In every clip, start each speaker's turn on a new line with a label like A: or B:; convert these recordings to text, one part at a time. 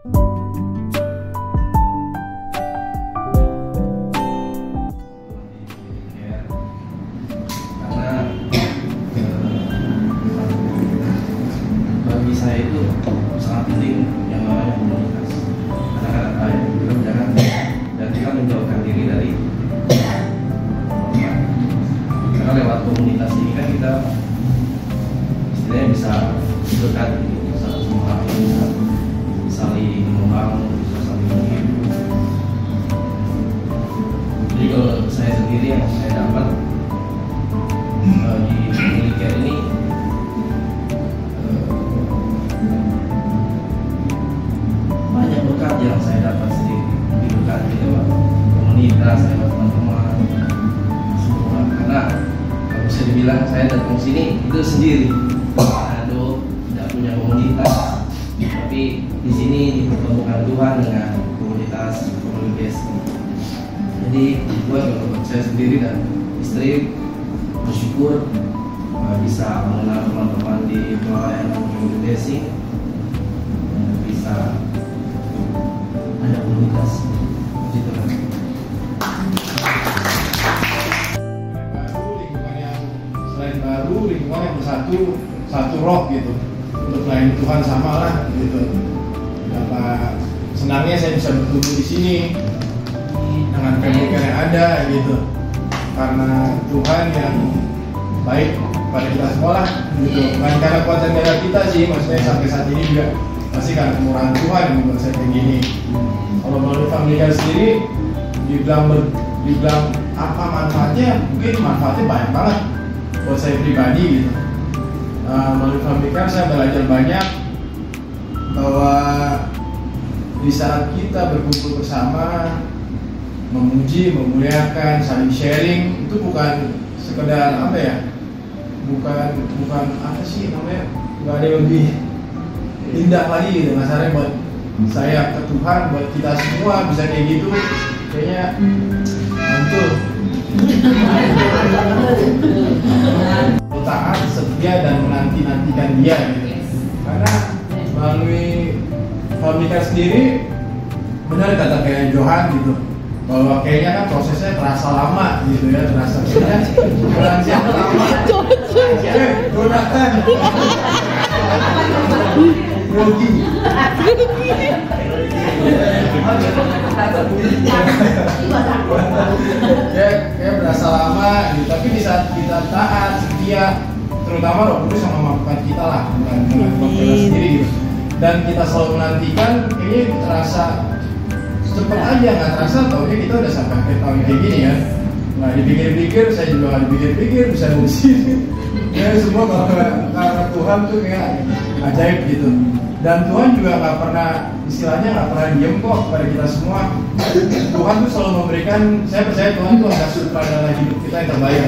A: Bagi saya itu sangat penting yang namanya komunitas. Jangan dan kita menjauhkan diri dari karena lewat komunitas ini kan kita istilahnya bisa dekat satu sama lain, bisa saling membangun, bisa saling menghibur. Jadi kalau saya sendiri yang saya dapat di Militer ini banyak berkat yang saya dapat sendiri, diberkati lewat komunitas, lewat teman-teman semua. Karena kalau bisa dibilang saya datang sini itu sendiri, aduh tidak punya komunitas, tapi di sini dipertemukan Tuhan dengan komunitas. Jadi buat saya sendiri dan istri bersyukur bisa mengenal teman-teman di pelayanan Community Blessing, bisa ada komunitas gitu kan.
B: Selain baru, lingkungan yang bersatu, satu roh gitu, untuk melayani Tuhan sama lah gitu. Betapa senangnya saya bisa bertumbuh di sini dengan pemikiran yang ada gitu, karena Tuhan yang baik pada kita semua lah gitu. Bukan karena kuatan darah kita sih, maksudnya sampai saat ini juga pasti karena kemurahan Tuhan yang membuat saya kayak gini. Kalau melalui family care sendiri, dibilang apa manfaatnya, mungkin manfaatnya banyak banget buat saya pribadi gitu. Melalui family care saya belajar banyak bahwa di saat kita berkumpul bersama, memuji, memuliakan, saling sharing, itu bukan sekedar apa ya, bukan apa sih namanya, nggak ada yang lebih indah lagi gitu kasarnya buat saya ke Tuhan, buat kita semua bisa kayak gitu, kayaknya mantul. Taat, setia dan menanti-nantikan dia gitu. Karena melalui family care sendiri, benar kata kayak Johan gitu, bahwa kayaknya kan prosesnya terasa lama gitu ya, terasa siapa lama. Jonathan Rogi ya, kayak berasa lama gitu. Tapi di saat kita taat, setia, terutama Roh Kudus yang memampukan kita lah, bukan kita sendiri gitu, dan kita selalu menantikan, kayaknya terasa cepet aja, nggak terasa taunya kita udah sampai akhir tahun kayak gini ya. Nah dipikir-pikir, saya juga nggak dipikir-pikir bisa ngurusin ya semua karena Tuhan tuh kayak ajaib gitu. Dan Tuhan juga nggak pernah, istilahnya nggak pernah diem kok kepada kita semua. Tuhan tuh selalu memberikan, saya percaya Tuhan tuh akan sutradara hidup kita yang terbaik.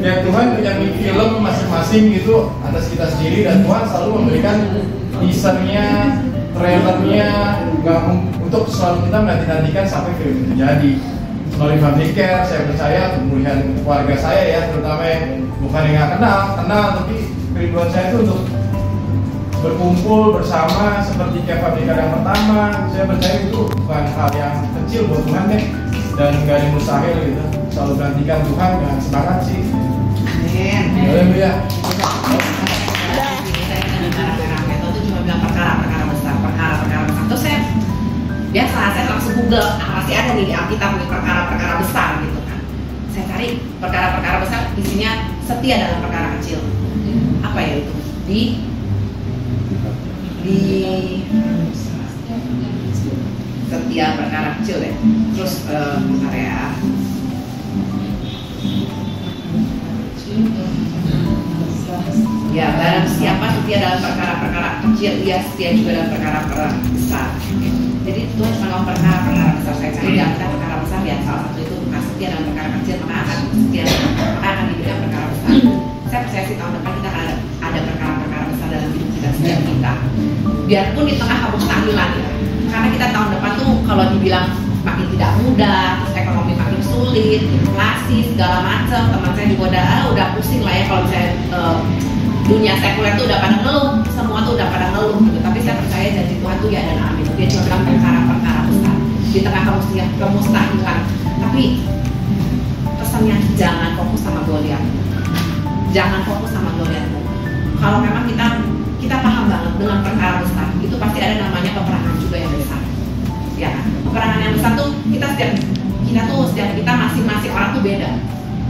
B: Ya Tuhan punya film masing-masing gitu atas kita sendiri, dan Tuhan selalu memberikan teasernya, trailernya, untuk selalu kita menantikan sampai film itu jadi. Melalui family care, saya percaya pemulihan keluarga saya ya, terutama yang bukan yang nggak kenal, tapi kerinduan saya itu untuk berkumpul bersama seperti kayak family care yang pertama. Saya percaya itu bukan hal yang kecil buat Tuhan deh, dan nggak ada yang mustahil gitu. Selalu menantikan Tuhan dengan semangat sih. Haleluya.
C: Itu cuma bilang perkara-perkara besar. Terus saya langsung Google, pasti ada nih di Alkitab nih perkara-perkara besar gitu kan. Saya cari perkara-perkara besar, isinya setia dalam perkara kecil. Apa ya itu? Di setia perkara kecil ya. Terus bentar ya. Ya, barang siapa setia dalam perkara-perkara kecil, ia setia juga dalam perkara-perkara besar. Jadi Tuhan menolong perkara-perkara besar. Saya cari di Alkitab perkara besar ya, salah satu itu bukan setia dalam perkara kecil, maka akan diberikan perkara besar. Saya percaya sih tahun depan kita akan ada perkara-perkara besar dalam hidup kita setiap kita. Biarpun di tengah kemustahilan ya, karena kita tahun depan tuh kalau dibilang makin tidak mudah, terus ekonomi makin sulit, inflasi segala macam. Teman saya juga udah pusing lah ya kalau misalnya dunia sekuler tuh udah pada ngeluh, semua tuh udah pada ngeluh gitu. Tapi saya percaya janji di tengah kemustahilan. Tapi pesannya jangan fokus sama Goliat, jangan fokus sama Goliatmu. Kalau memang kita paham banget dengan perkara besar, itu pasti ada namanya peperangan juga yang besar. Ya, peperangan yang besar tuh setiap kita masing-masing orang tuh beda.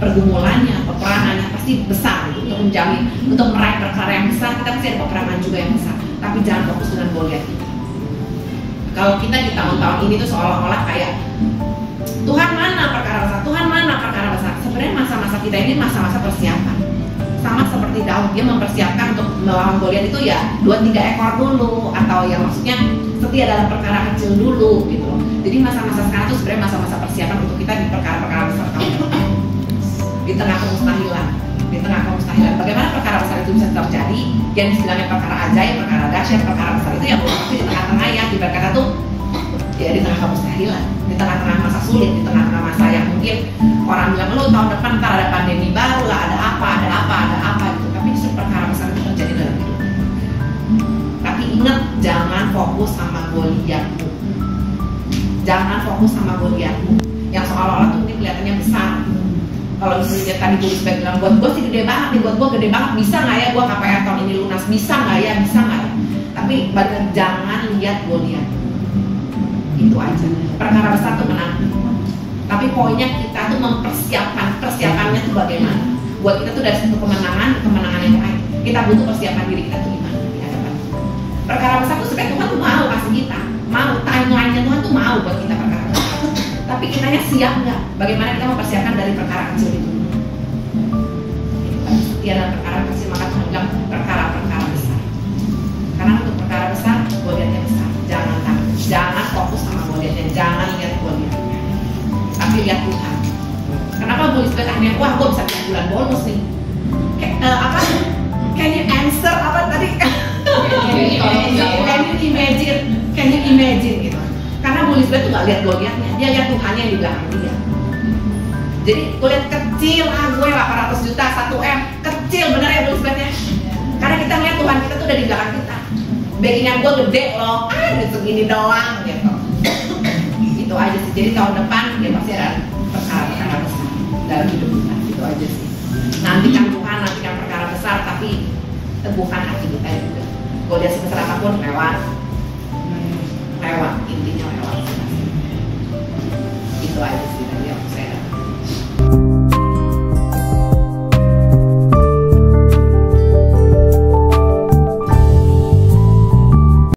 C: Pergumulannya, peperangannya pasti besar gitu. Untuk menjamin, untuk meraih perkara yang besar, kita pasti ada peperangan juga yang besar. Tapi jangan fokus dengan Goliat kita. Kalau kita di tahun-tahun ini tuh seolah-olah kayak Tuhan mana perkara besar, Tuhan mana perkara besar. Sebenarnya masa-masa kita ini masa-masa persiapan. Sama seperti Daud, dia mempersiapkan untuk melawan Goliat itu ya 2-3 ekor dulu, atau ya maksudnya setia dalam perkara kecil dulu gitu loh. Jadi masa-masa sekarang tuh sebenarnya masa-masa persiapan untuk kita di perkara-perkara besar tahun depan. Di tengah kemustahilan, bagaimana perkara besar itu bisa terjadi? Yang istilahnya perkara ajaib, perkara dahsyat, perkara besar itu yang berlaku di tengah-tengah ya, ibarat tuh ya di tengah kemustahilan, di tengah-tengah masa sulit, di tengah-tengah masa yang mungkin orang bilang lu tahun depan ntar ada pandemi baru lah, ada apa gitu. Tapi justru perkara besar itu terjadi dalam hidup. Tapi ingat, jangan fokus sama Goliatmu. Jangan fokus sama Goliatmu yang seolah-olah tuh mungkin kelihatannya besar. Kalau misalnya tadi Bu Lisbeth bilang, buat gue sih gede banget nih, buat gue gede banget, bisa nggak ya gue KPR tahun ini lunas, bisa nggak ya. Tapi jangan lihat Goliat. Itu aja. Perkara besar tuh menang. Tapi poinnya kita tuh persiapannya tuh bagaimana. Buat kita tuh dari satu kemenangan yang lain, kita butuh persiapan diri kita tuh gimana di hadapan. Perkara besar tuh sebenarnya Tuhan tuh mau kasih kita, mau timeline-nya Tuhan tuh mau buat kita perkara besar. Tapi kitanya siap nggak? Bagaimana kita mempersiapkan dari perkara kecil itu? Setia dalam perkara kecil, maka Tuhan bilang perkara-perkara besar. Karena untuk perkara besar, Goliatnya besar. Jangan takut, jangan fokus sama Goliatnya, jangan lihat Goliatnya, tapi lihat Tuhan. Kenapa Bu Lisbeth akhirnya, wah gue bisa lihat bulan bonus nih? Can you answer apa tadi? Can you imagine gitu? Karena Bu Lisbeth tuh gak lihat Goliatnya, dia lihat Tuhannya yang di belakang dia. Jadi Goliat kecil, gue 800 juta, 1M, kecil bener ya Bu Lisbeth ya? Karena kita lihat Tuhan kita tuh udah di belakang kita. Backingan gue gede loh, udah segini doang gitu. Itu aja sih. Jadi tahun depan ya pasti ada perkara besar dalam hidup kita. Itu aja sih. Nantikan Tuhan, nantikan perkara besar, tapi teguhkan hati kita juga. Goliat sebesar apapun lewat, intinya lewat. Itu aja sih tadi yang saya